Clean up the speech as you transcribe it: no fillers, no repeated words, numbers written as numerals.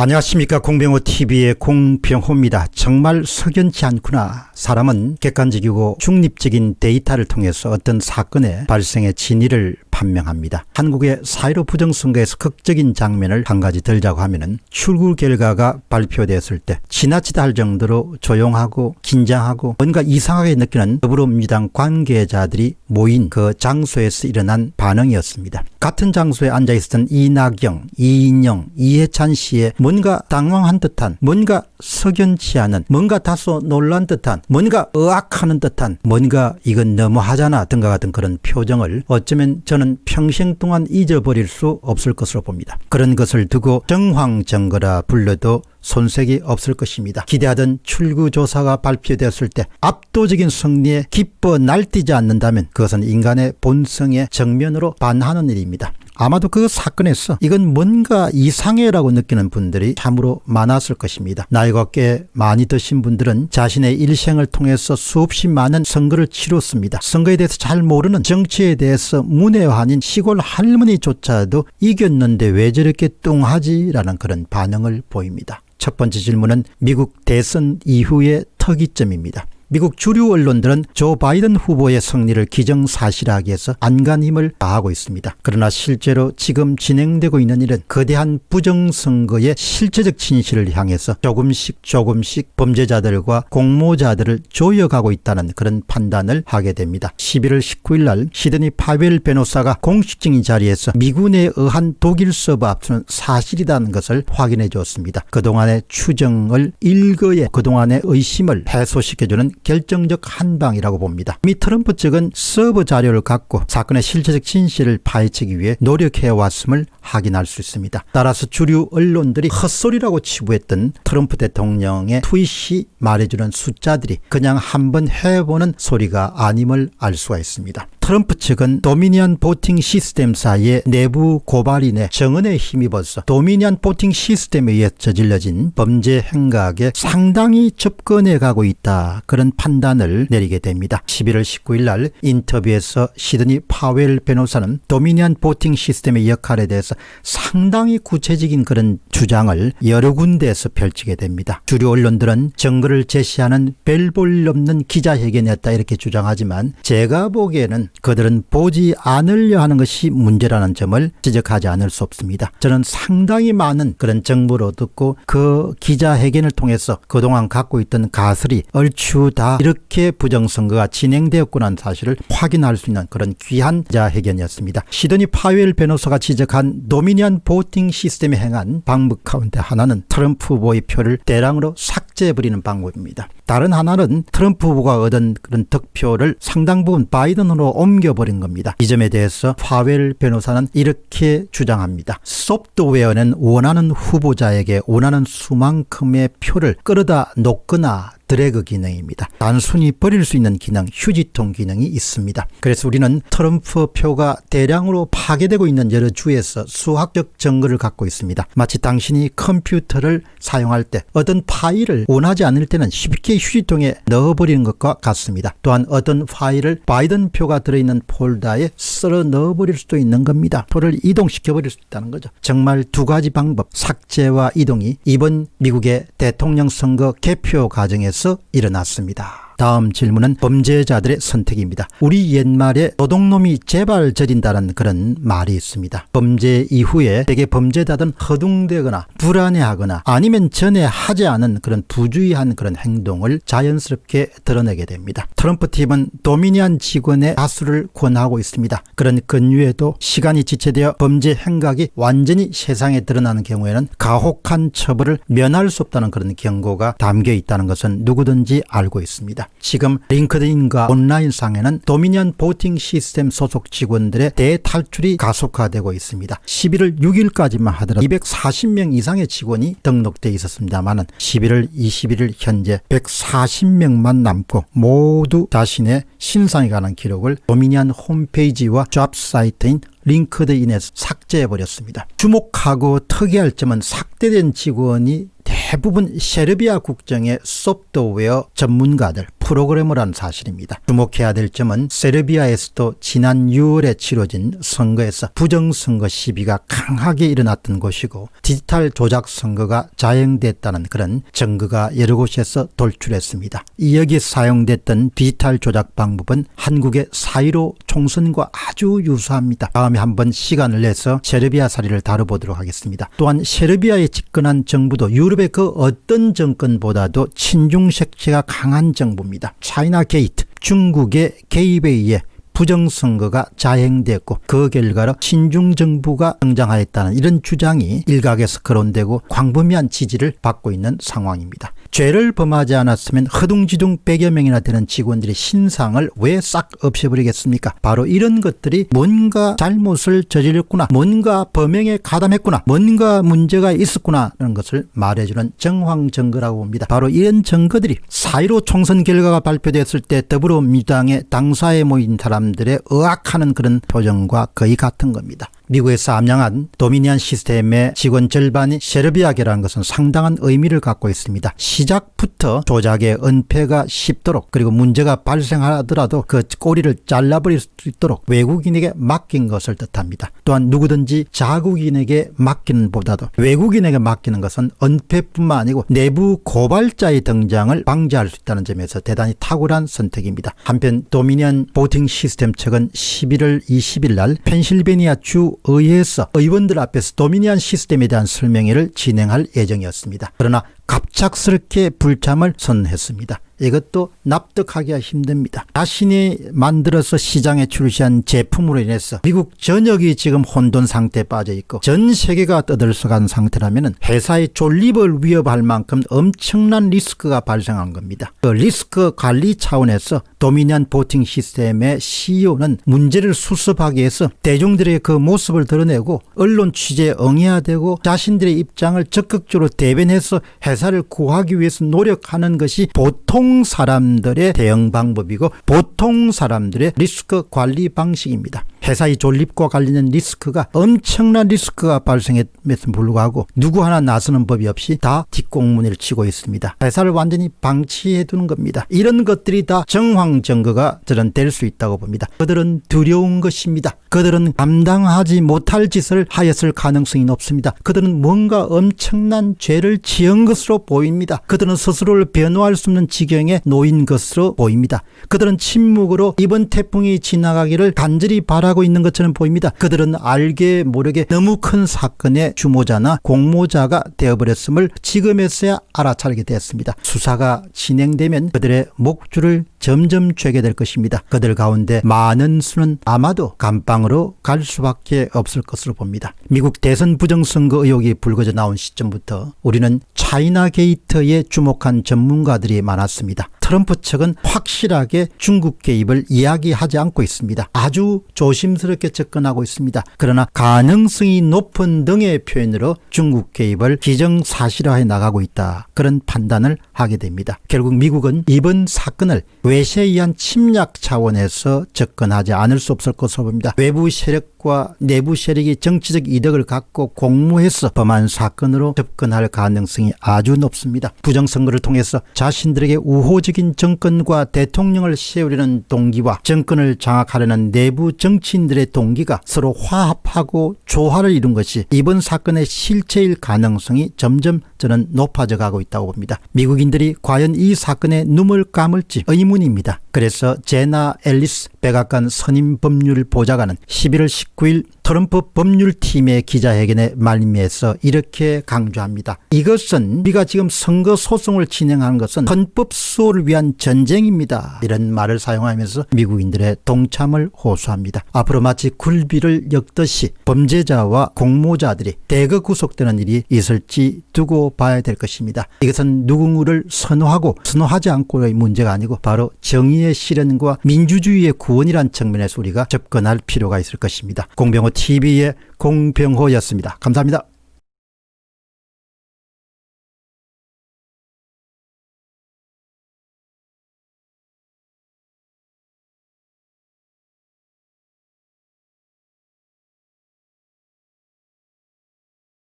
안녕하십니까. 공병호TV의 공병호입니다. 정말 석연치 않구나. 사람은 객관적이고 중립적인 데이터를 통해서 어떤 사건의 발생의 진위를 판명합니다. 한국의 4.15 부정선거에서 극적인 장면을 한 가지 들자고 하면은 출구 결과가 발표되었을 때 지나치다 할 정도로 조용하고 긴장하고 뭔가 이상하게 느끼는 더불어민주당 관계자들이 모인 그 장소에서 일어난 반응이었습니다. 같은 장소에 앉아있었던 이낙연, 이인영, 이해찬 씨의 뭔가 당황한 듯한, 뭔가 석연치 않은, 뭔가 다소 놀란 듯한, 뭔가 의아하는 듯한, 뭔가 이건 너무하잖아 등과 같은 그런 표정을 어쩌면 저는 평생 동안 잊어버릴 수 없을 것으로 봅니다. 그런 것을 두고 정황정거라 불러도 손색이 없을 것입니다. 기대하던 출구조사가 발표되었을 때 압도적인 승리에 기뻐 날뛰지 않는다면 그것은 인간의 본성의 정면으로 반하는 일입니다. 아마도 그 사건에서 이건 뭔가 이상해라고 느끼는 분들이 참으로 많았을 것입니다. 나이가 꽤 많이 드신 분들은 자신의 일생을 통해서 수없이 많은 선거를 치렀습니다. 선거에 대해서 잘 모르는, 정치에 대해서 문외한인 시골 할머니조차도 이겼는데 왜 저렇게 뚱하지라는 그런 반응을 보입니다. 첫 번째 질문은 미국 대선 이후의 특이점입니다. 미국 주류 언론들은 조 바이든 후보의 승리를 기정사실하기 위해서 안간힘을 다하고 있습니다. 그러나 실제로 지금 진행되고 있는 일은 거대한 부정선거의 실체적 진실을 향해서 조금씩 범죄자들과 공모자들을 조여가고 있다는 그런 판단을 하게 됩니다. 11월 19일 날 시드니 파웰 변호사가 공식적인 자리에서 미군에 의한 독일 서버 압수는 사실이라는 것을 확인해 주었습니다. 그동안의 추정을 일거에 그동안의 의심을 해소시켜주는 결정적 한방이라고 봅니다. 이미 트럼프 측은 서버 자료를 갖고 사건의 실체적 진실을 파헤치기 위해 노력해왔음을 확인할 수 있습니다. 따라서 주류 언론들이 헛소리라고 치부했던 트럼프 대통령의 트윗이 말해주는 숫자들이 그냥 한번 해보는 소리가 아님을 알 수가 있습니다. 트럼프 측은 도미니언 보팅 시스템사의 내부 고발인의 정언에 힘입어서 도미니언 보팅 시스템에 의해 저질러진 범죄 행각에 상당히 접근해 가고 있다. 그런 판단을 내리게 됩니다. 11월 19일 날 인터뷰에서 시드니 파웰 변호사는 도미니언 보팅 시스템의 역할에 대해서 상당히 구체적인 그런 주장을 여러 군데에서 펼치게 됩니다. 주류 언론들은 증거를 제시하는 별 볼 없는 기자회견이었다 이렇게 주장하지만 제가 보기에는 그들은 보지 않으려 하는 것이 문제라는 점을 지적하지 않을 수 없습니다. 저는 상당히 많은 그런 정보를 얻었고 그 기자회견을 통해서 그동안 갖고 있던 가설이 얼추 다 이렇게 부정선거가 진행되었구나 사실을 확인할 수 있는 그런 귀한 기자회견이었습니다. 시드니 파웰 변호사가 지적한 도미니언 보팅 시스템에 행한 방법 가운데 하나는 트럼프 후보의 표를 대량으로 삭제해버리는 방법입니다. 다른 하나는 트럼프 후보가 얻은 그런 득표를 상당 부분 바이든으로 옮겨버린 겁니다. 이 점에 대해서 파웰 변호사는 이렇게 주장합니다. 소프트웨어는 원하는 후보자에게 원하는 수만큼의 표를 끌어다 놓거나 드래그 기능입니다. 단순히 버릴 수 있는 기능, 휴지통 기능이 있습니다. 그래서 우리는 트럼프 표가 대량으로 파괴되고 있는 여러 주에서 수학적 증거를 갖고 있습니다. 마치 당신이 컴퓨터를 사용할 때 어떤 파일을 원하지 않을 때는 쉽게 휴지통에 넣어버리는 것과 같습니다. 또한 어떤 파일을 바이든 표가 들어있는 폴더에 썰어 넣어버릴 수도 있는 겁니다. 표를 이동시켜버릴 수 있다는 거죠. 정말 두 가지 방법, 삭제와 이동이 이번 미국의 대통령 선거 개표 과정에서 일어났습니다. 다음 질문은 범죄자들의 선택입니다. 우리 옛말에 도둑놈이 제발 저린다는 그런 말이 있습니다. 범죄 이후에 대개 범죄자들은 허둥대거나 불안해하거나 아니면 전에 하지 않은 그런 부주의한 그런 행동을 자연스럽게 드러내게 됩니다. 트럼프 팀은 도미니언 직원의 다수를 권하고 있습니다. 그런 근유에도 시간이 지체되어 범죄 행각이 완전히 세상에 드러나는 경우에는 가혹한 처벌을 면할 수 없다는 그런 경고가 담겨 있다는 것은 누구든지 알고 있습니다. 지금 링크드인과 온라인상에는 도미니언 보팅 시스템 소속 직원들의 대탈출이 가속화되고 있습니다. 11월 6일까지만 하더라도 240명 이상의 직원이 등록되어 있었습니다만 11월 21일 현재 140명만 남고 모두 자신의 신상에 관한 기록을 도미니언 홈페이지와 잡 사이트인 링크드인에서 삭제해버렸습니다. 주목하고 특이할 점은 삭제된 직원이 대부분 세르비아 국적의 소프트웨어 전문가들, 프로그래머란 사실입니다. 주목해야 될 점은 세르비아에서도 지난 6월에 치러진 선거에서 부정선거 시비가 강하게 일어났던 곳이고 디지털 조작 선거가 자행됐다는 그런 증거가 여러 곳에서 돌출했습니다. 여기 사용됐던 디지털 조작 방법은 한국의 4.15 총선과 아주 유사합니다. 다음에 한번 시간을 내서 세르비아 사례를 다뤄보도록 하겠습니다. 또한 세르비아에 집권한 정부도 유럽의 그 어떤 정권보다도 친중 색채가 강한 정부입니다. 차이나 게이트, 중국의 개입에 의해 부정선거가 자행됐고 그 결과로 친중 정부가 등장하였다는 이런 주장이 일각에서 거론되고 광범위한 지지를 받고 있는 상황입니다. 죄를 범하지 않았으면 허둥지둥 100여 명이나 되는 직원들의 신상을 왜 싹 없애버리겠습니까? 바로 이런 것들이 뭔가 잘못을 저질렀구나, 뭔가 범행에 가담했구나, 뭔가 문제가 있었구나 라는 것을 말해주는 정황증거라고 봅니다. 바로 이런 증거들이 4.15 총선 결과가 발표됐을 때 더불어민주당의 당사에 모인 사람들의 의악하는 그런 표정과 거의 같은 겁니다. 미국에서 함양한 도미니언 시스템의 직원 절반이 세르비아계라는 것은 상당한 의미를 갖고 있습니다. 시작부터 조작의 은폐가 쉽도록, 그리고 문제가 발생하더라도 그 꼬리를 잘라버릴 수 있도록 외국인에게 맡긴 것을 뜻합니다. 또한 누구든지 자국인에게 맡기는 보다도 외국인에게 맡기는 것은 은폐뿐만 아니고 내부 고발자의 등장을 방지할 수 있다는 점에서 대단히 탁월한 선택입니다. 한편 도미니언 보팅 시스템 측은 11월 20일 날 펜실베니아 주 의회에서 의원들 앞에서 도미니언 시스템에 대한 설명회를 진행할 예정이었습니다. 그러나 갑작스럽게 불참을 선언했습니다. 이것도 납득하기가 힘듭니다. 자신이 만들어서 시장에 출시한 제품으로 인해서 미국 전역이 지금 혼돈 상태에 빠져 있고 전 세계가 떠들썩한 상태라면 회사의 존립을 위협할 만큼 엄청난 리스크가 발생한 겁니다. 그 리스크 관리 차원에서 도미니언 보팅 시스템의 CEO는 문제를 수습하기 위해서 대중들의 그 모습을 드러내고 언론 취재에 응해야 되고 자신들의 입장을 적극적으로 대변해서 회사를 구하기 위해서 노력하는 것이 보통 사람들의 대응 방법이고 보통 사람들의 리스크 관리 방식입니다. 회사의 존립과 관련된 리스크가 엄청난 리스크가 발생했음에도 불구하고 누구 하나 나서는 법이 없이 다 뒷공문을 치고 있습니다. 회사를 완전히 방치해 두는 겁니다. 이런 것들이 다 정황 증거가 저는 될 수 있다고 봅니다. 그들은 두려운 것입니다. 그들은 감당하지 못할 짓을 하였을 가능성이 높습니다. 그들은 뭔가 엄청난 죄를 지은 것으로 보입니다. 그들은 스스로를 변호할 수 없는 지경에 놓인 것으로 보입니다. 그들은 침묵으로 이번 태풍이 지나가기를 간절히 바라고 있는 것처럼 보입니다. 그들은 알게 모르게 너무 큰 사건의 주모자나 공모자가 되어버렸음을 지금에서야 알아차리게 되었습니다. 수사가 진행되면 그들의 목줄을 점점 죄게 될 것입니다. 그들 가운데 많은 수는 아마도 감방으로 갈 수밖에 없을 것으로 봅니다. 미국 대선 부정선거 의혹이 불거져 나온 시점부터 우리는 차이나 게이트에 주목한 전문가들이 많았습니다. 트럼프 측은 확실하게 중국 개입을 이야기하지 않고 있습니다. 아주 조심스럽게 접근하고 있습니다. 그러나 가능성이 높은 등의 표현으로 중국 개입을 기정사실화해 나가고 있다. 그런 판단을 하게 됩니다. 결국 미국은 이번 사건을 외세에 의한 침략 차원에서 접근하지 않을 수 없을 것으로 봅니다. 외부 세력과 내부 세력이 정치적 이득을 갖고 공모해서 범한 사건으로 접근할 가능성이 아주 높습니다. 부정선거를 통해서 자신들에게 우호적인 정권과 대통령을 세우려는 동기와 정권을 장악하려는 내부 정치인들의 동기가 서로 화합하고 조화를 이룬 것이 이번 사건의 실체일 가능성이 점점 저는 높아져 가고 있다고 봅니다. 미국인들이 과연 이 사건에 눈을 감을지 의문입니다. 그래서 제나 앨리스 백악관 선임 법률 보좌관은 11월 19일 트럼프 법률팀의 기자회견에 말미에서 이렇게 강조합니다. 이것은 우리가 지금 선거 소송을 진행하는 것은 헌법 수호를 위한 전쟁입니다. 이런 말을 사용하면서 미국인들의 동참을 호소합니다. 앞으로 마치 굴비를 엮듯이 범죄자와 공모자들이 대거 구속되는 일이 있을지 두고 봐야 될 것입니다. 이것은 누구를 선호하고 선호하지 않고의 문제가 아니고 바로 정의의 실현과 민주주의의 구원이란 측면에서 우리가 접근할 필요가 있을 것입니다. 공병호 TV의 공병호였습니다. 감사합니다.